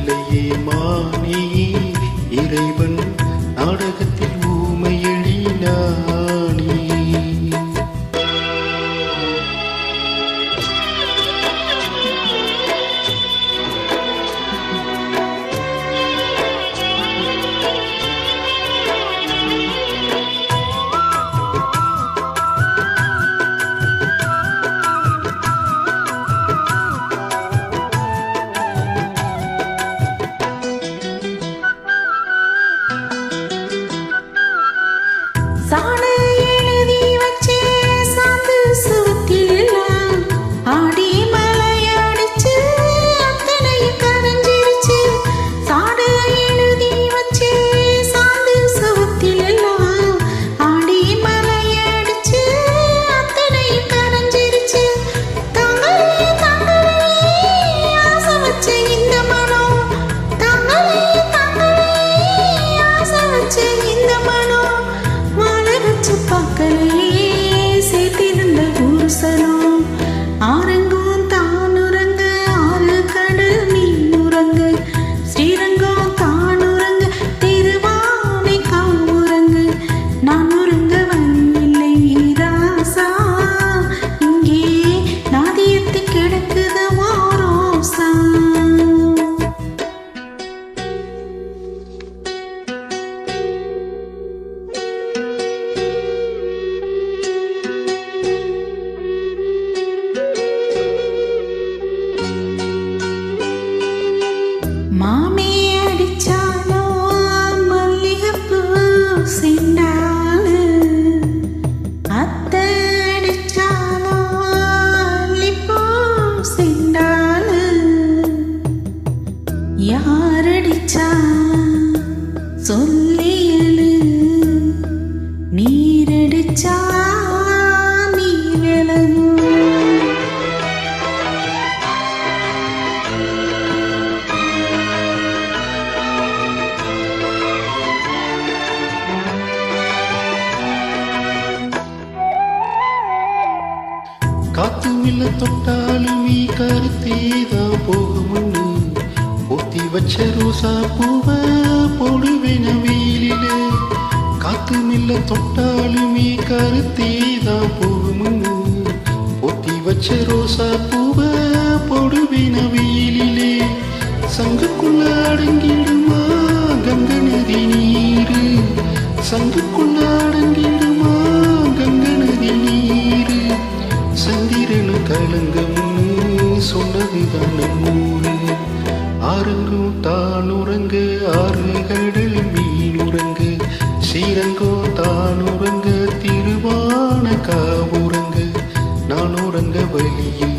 இல்லையே மானே இறைவன் நாடகத்தில் ஊமையழி நானே. மாமே அடிச்சாலோ மல்லிகைப்பூ சிண்டாளு, அத்தை அடிச்சாலோ அல்லிப்பூ சிண்டாளு. யாரடிச்சா சொல்லியலு, நீரடிச்சா நீ விலகு. காத்துமில்ல தொட்டாலும் நீ கருத்தேதான் போகும்னு பொத்தி வச்ச ரோசா பூவ போடுவேன வெயிலிலே. காத்துமில்ல தொட்டாலும் நீ கருத்தேதான் போகும்னு பொத்தி வச்ச ரோசா பூவ போடுவேன வெயிலிலே. சங்குக்குள்ள அடங்கிடுமா கங்கை நதி நீரு, சங்குக்குள்ள அடங்கிடுமா கங்கை நதி நீரு. சந்திரனு கலங்கம்னு சொன்னதுதான் நம்மூரு. ஆறுங்கும் தானுறங்க ஆறு கடல் மீனுறங்க, ஸ்ரீரங்கோ தானுறங்க திருவான காவுறங்க, நான் உறங்க வழியில்